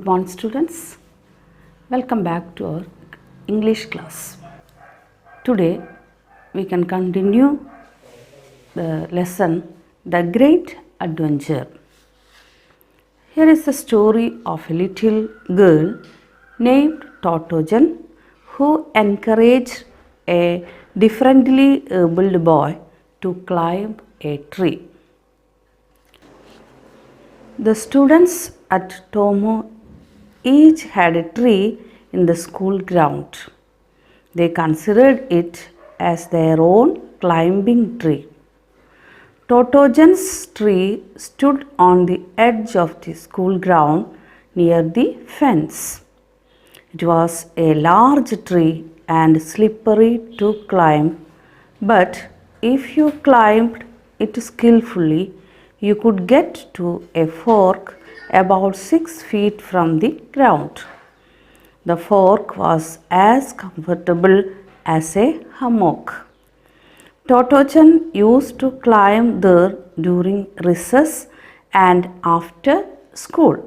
Good morning, students. Welcome back to our English class. Today we can continue the lesson The Great Adventure. Here is the story of a little girl named Totojan who encouraged a differently abled boy to climb a tree. The students at Tomo each had a tree in the school ground. They considered it as their own climbing tree. Totojan's tree stood on the edge of the school ground near the fence. It was a large tree and slippery to climb, but if you climbed it skillfully, you could get to a fork about 6 feet from the ground. The fork was as comfortable as a hammock. Totojan used to climb there during recess and after school.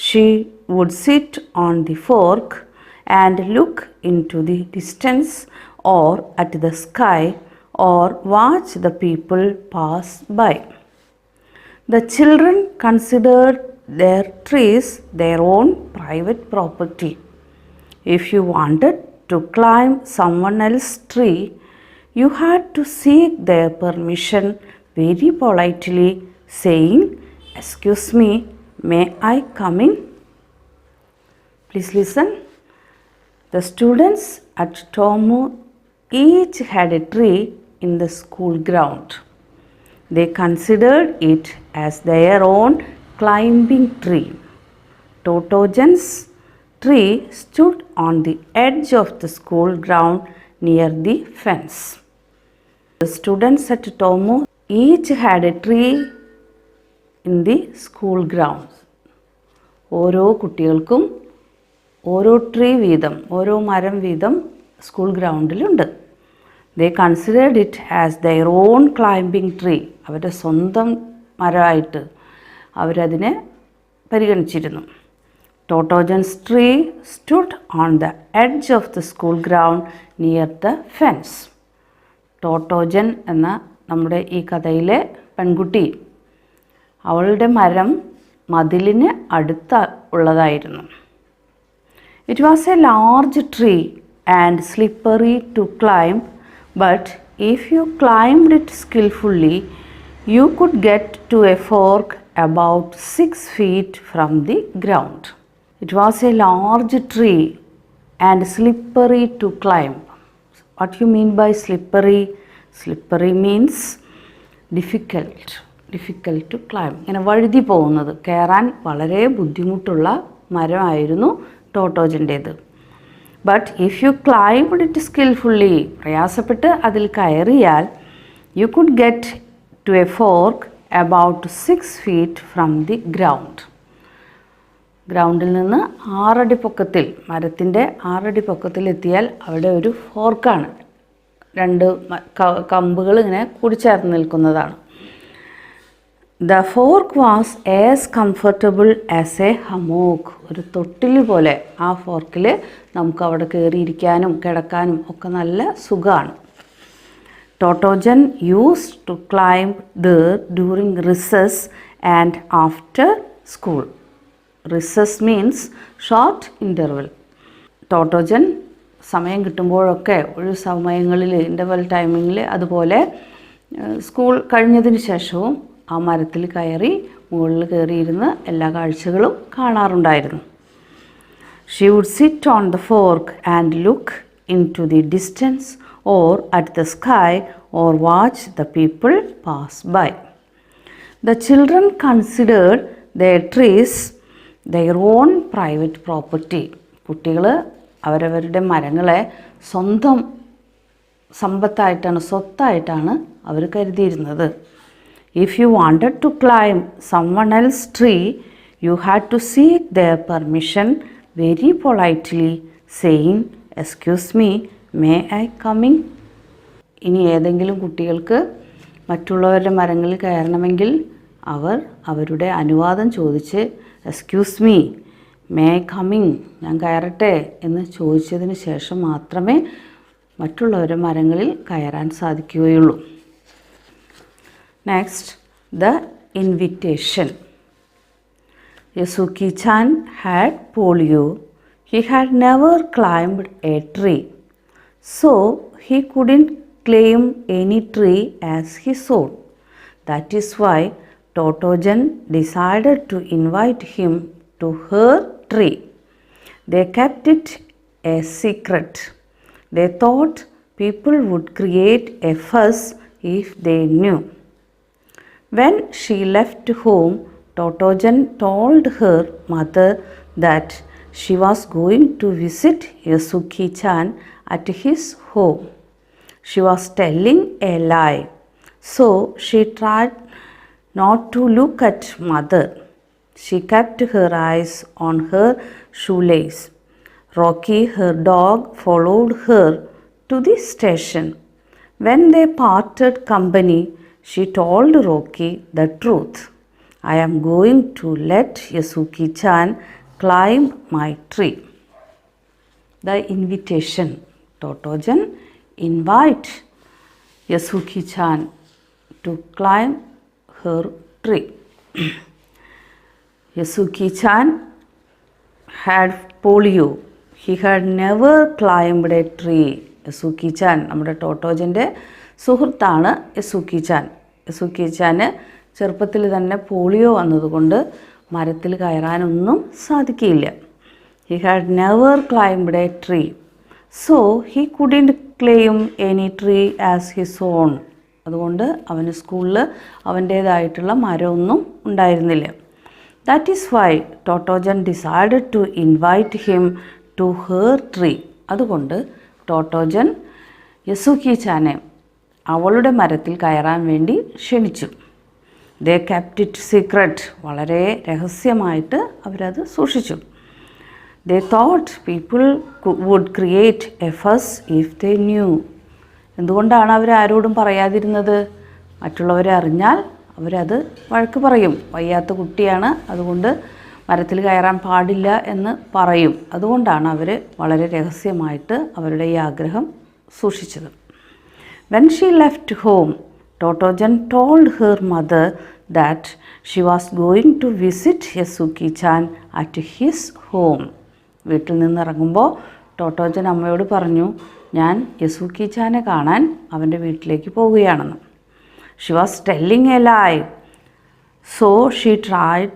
She would sit on the fork and look into the distance or at the sky or watch the people pass by. The children considered their trees their own private property. If you wanted to climb someone else's tree, you had to seek their permission very politely, saying, "Excuse me, may I come in?" Please listen. The students at Tomo each had a tree in the school ground. They considered it as their own climbing tree. Totojan's tree stood on the edge of the school ground near the fence. The students at Tomo each had a tree in the school grounds. ഓരോ കുട്ടികൾക്കും ഓരോ tree വീതം, ഓരോ മരം വീതം school ഗ്രൗണ്ടിലുണ്ട്. They considered it as their own climbing tree. അവരുടെ സ്വന്തം മരമായിട്ട് അവരതിനെ പരിഗണിച്ചിരുന്നു. Totojan's tree stood on the edge of the school ground near the fence. ടോട്ടോജൻ എന്ന നമ്മുടെ ഈ കഥയിലെ പെൺകുട്ടി, അവളുടെ മരം മതിലിന് അടുത്ത് ഉള്ളതായിരുന്നു. It was a large tree and slippery to climb, but if you climbed it skillfully, you could get to a fork about 6 feet from the ground. It was a large tree and slippery to climb. What you mean by slippery? Slippery means difficult to climb. ഇങ്ങനെ വഴുതി പോകുന്നത്, കയറാൻ വളരെ ബുദ്ധിമുട്ടുള്ള മരമായിരുന്നു ടോട്ടോജൻ്റേത്. But if you climbed it skilfully, പ്രയാസപ്പെട്ട് അതിൽ കയറിയാൽ, you could get to a fork about 6 feet from the ground. ഗ്രൗണ്ടിൽ നിന്ന് 6 അടി പൊക്കത്തിൽ, മരത്തിൻ്റെ 6 അടി പൊക്കത്തിൽ എത്തിയാൽ അവിടെ ഒരു ഫോർക്കാണ്. 2 കമ്പുകൾ ഇങ്ങനെ കൂടിച്ചേർന്ന് നിൽക്കുന്നതാണ്. The fork was as comfortable as a hammock. ഒരു തൊട്ടിൽ പോലെ ആ ഫോർക്കിൽ നമുക്ക് അവിടെ കയറിയിരിക്കാനും കിടക്കാനും ഒക്കെ നല്ല സുഖമാണ്. Totojan used to climb there during recess and after school. Recess means short interval. Totojan സമയം കിട്ടുമ്പോഴൊക്കെ, ഒരു സമയങ്ങളിൽ, ഇൻ്റർവെൽ ടൈമിങ്ങിൽ, അതുപോലെ സ്കൂൾ കഴിഞ്ഞതിന് ശേഷവും ആ മരത്തിൽ കയറി മുകളിൽ കയറിയിരുന്ന് എല്ലാ കാഴ്ചകളും കാണാറുണ്ടായിരുന്നു. She would sit on the fork and look into the distance or at the sky or watch the people pass by. The children considered their trees their own private property. കുട്ടികൾ അവരവരുടെ മരങ്ങളെ സ്വന്തം സമ്പത്തായിട്ടാണ്, സ്വത്തായിട്ടാണ് അവർ കരുതിയിരുന്നത്. If you wanted to climb someone else's tree, you had to seek their permission very politely, saying, "Excuse me, may I come in?" ഇനി ഏതെങ്കിലും കുട്ടികൾക്ക് മറ്റുള്ളവരുടെ മരങ്ങളിൽ കയറണമെങ്കിൽ അവർ അവരുടെ അനുവാദം ചോദിച്ച്, "Excuse me, മേ കമ്മിങ്, ഞാൻ കയറട്ടെ എന്ന് ചോദിച്ചതിന് ശേഷം മാത്രമേ മറ്റുള്ളവരുടെ മരങ്ങളിൽ കയറാൻ സാധിക്കുകയുള്ളൂ. Next, the invitation. യസുക്കി-chan had polio. He had never climbed a tree, so he couldn't claim any tree as his own. That is why Toto-chan decided to invite him to her tree. They kept it a secret. They thought people would create a fuss if they knew. When she left home, Toto-chan told her mother that she was going to visit Yasuki-chan at his home. She was telling a lie, so she tried not to look at mother. She kept her eyes on her shoelace. Rocky, her dog, followed her to the station. When they parted company, she told Rocky the truth. I am going to let Yasuki-chan climb my tree. The invitation. Toto-chan invite Yasuki-chan to climb her tree. Yasuki-chan had polio. He had never climbed a tree. യസുക്കി-chan നമ്മുടെ ടോട്ടോജൻ്റെ സുഹൃത്താണ് യസുക്കി-chan. യസുക്കി-chan ചെറുപ്പത്തിൽ തന്നെ polio വന്നതുകൊണ്ട് മരത്തിൽ കയറാനൊന്നും സാധിക്കില്ല. He had never climbed a tree, so he couldn't claim any tree as his own. അതുകൊണ്ട് അവന് സ്കൂളിൽ അവൻ്റേതായിട്ടുള്ള മരമൊന്നും ഉണ്ടായിരുന്നില്ല. That is why Toto-chan decided to invite him to her tree. അതുകൊണ്ട് ടോട്ടോ-chan യസുക്കി-chaനെ അവളുടെ മരത്തിൽ കയറാൻ വേണ്ടി ക്ഷണിച്ചു. They kept it secret. വളരെ രഹസ്യമായിട്ട് അവരത് സൂക്ഷിച്ചു. They thought people would create a fuss if they knew. എന്തുകൊണ്ടാണ് അവർ ആരോടും പറയാതിരുന്നത്? മറ്റുള്ളവരെ അറിഞ്ഞാൽ അവരത് വഴക്ക് പറയും. വയ്യാത്ത കുട്ടിയാണ്, അതുകൊണ്ട് മരത്തിൽ കയറാൻ പാടില്ല എന്ന് പറയും. അതുകൊണ്ടാണ് അവർ വളരെ രഹസ്യമായിട്ട് അവരുടെ ഈ ആഗ്രഹം സൂക്ഷിച്ചത്. When she left home, Toto-chan told her mother that she was going to visit Yasuki-chan at his home. വീട്ടിൽ നിന്ന് ഇറങ്ങുമ്പോൾ ടോട്ടോ-chan അമ്മയോട് പറഞ്ഞു, ഞാൻ യസുക്കി-chaനെ കാണാൻ അവൻ്റെ വീട്ടിലേക്ക് പോവുകയാണെന്ന്. She was telling a lie, so she tried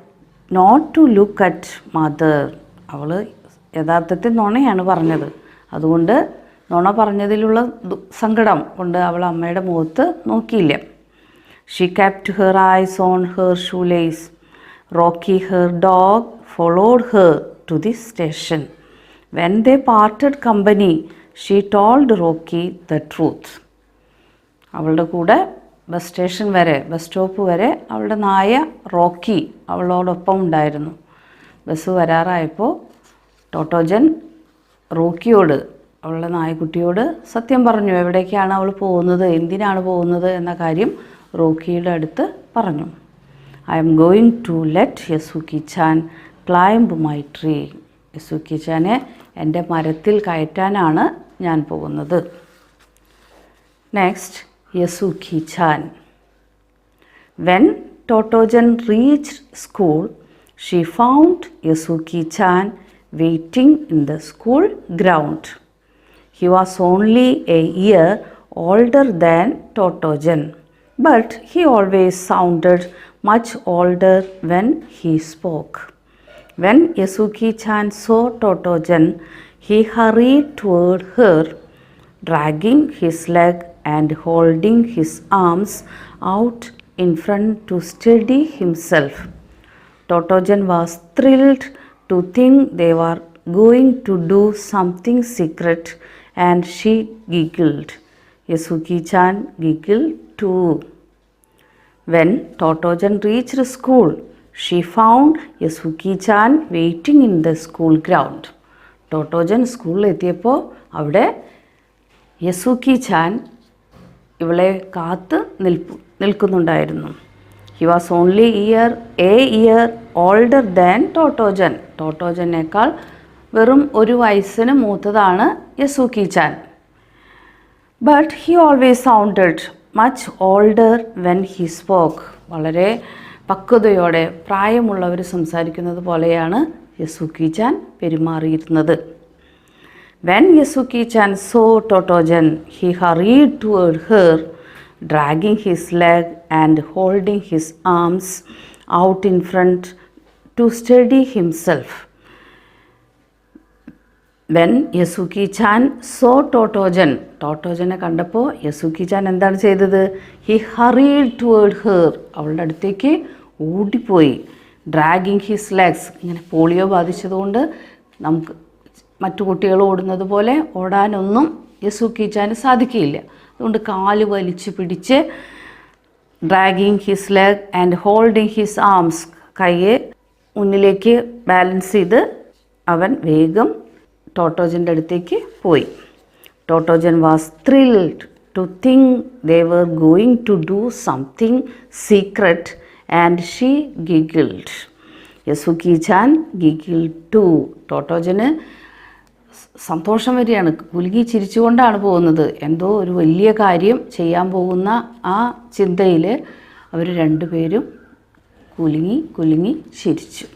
not to look at mother. അവൾ യഥാർത്ഥത്തിൽ നുണയാണ് പറഞ്ഞത്. അതുകൊണ്ട് നുണ പറഞ്ഞതിലുള്ള സങ്കടം കൊണ്ട് അവൾ അമ്മയുടെ മുഖത്ത് നോക്കിയില്ല. She kept her eyes on her shoelace. Rocky, her dog, followed her to the station. When they parted company, she told Rocky the truth. അവളുടെ കൂടെ ബസ് സ്റ്റേഷൻ വരെ, ബസ് സ്റ്റോപ്പ് വരെ അവളുടെ നായ റോക്കി അവളോടൊപ്പം ഉണ്ടായിരുന്നു. ബസ് വരാറായപ്പോൾ ടോട്ടോ-chan റോക്കിയോട്, അവളുടെ നായക്കുട്ടിയോട് സത്യം പറഞ്ഞു. എവിടേക്കാണ് അവൾ പോകുന്നത്, എന്തിനാണ് പോകുന്നത് എന്ന കാര്യം റോക്കിയുടെ അടുത്ത് പറഞ്ഞു. I am going to let Yasuki-chan climb my tree. യസുക്കി-chaനെ എൻ്റെ മരത്തിൽ കയറ്റാനാണ് ഞാൻ പോകുന്നത്. Next, യസുക്കി-chan. When Toto-chan reached school, she found Yasuki-chan waiting in the school ground. He was only a year older than Toto-chan, but he always sounded much older when he spoke. When Yasuki-chan saw Toto-chan, he hurried toward her, dragging his leg and holding his arms out in front to steady himself. Toto-chan was thrilled to think they were going to do something secret, and she giggled. Yasuki-chan giggled too. When Toto-chan reached school, she found Yasuki-chan waiting in the school ground. Toto-chan സ്കൂളിൽ എത്തിയപ്പോൾ അവിടെ യസുക്കി-chan ഇവളെ കാത്ത് നിൽക്കുന്നുണ്ടായിരുന്നു. He was only a year older than Totto-chan. ടോട്ടോജനേക്കാൾ വെറും ഒരു വയസ്സിന് മൂത്തതാണ് Yasuaki chan. But he always sounded much older when he spoke. വളരെ പക്വതയോടെ പ്രായമുള്ളവർ സംസാരിക്കുന്നത് പോലെയാണ് യസൂക്കി ചാൻ പെരുമാറിയിരുന്നത്. When Yasuaki chan saw Totto-chan he hurried toward her, dragging his leg and holding his arms out in front to steady himself. When യസൂക്കി Chan saw ടോട്ടോജൻ, ടോട്ടോജനെ കണ്ടപ്പോൾ യസൂക്കി ചാൻ എന്താണ് ചെയ്തത്? He hurried toward her, അവളുടെ അടുത്തേക്ക് ഓടിപ്പോയി. Dragging his legs, ഇങ്ങനെ polio ബാധിച്ചതുകൊണ്ട് നമുക്ക് മറ്റു കുട്ടികൾ ഓടുന്നത് പോലെ ഓടാനൊന്നും യസൂക്കി ചാന് സാധിക്കില്ല. അതുകൊണ്ട് കാല് വലിച്ചു പിടിച്ച് dragging his leg and holding his arms, കൈയെ മുന്നിലേക്ക് ബാലൻസ് ചെയ്ത് അവൻ വേഗം ടോട്ടോജൻ്റെ അടുത്തേക്ക് പോയി. Totto-chan was thrilled to think they were going to do something secret and she giggled. Yasuaki chan giggled too. ടോട്ടോജന് സന്തോഷം വരികയാണ്, കുലുങ്ങി ചിരിച്ചുകൊണ്ടാണ് പോകുന്നത്. എന്തോ ഒരു വലിയ കാര്യം ചെയ്യാൻ പോകുന്ന ആ ചിന്തയിൽ അവർ രണ്ടുപേരും കുലുങ്ങി ചിരിച്ചു.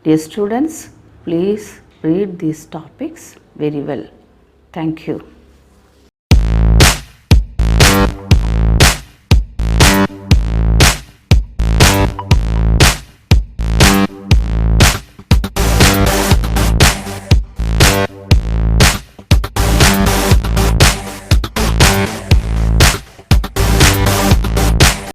Dear students, please read these topics very well. Thank you.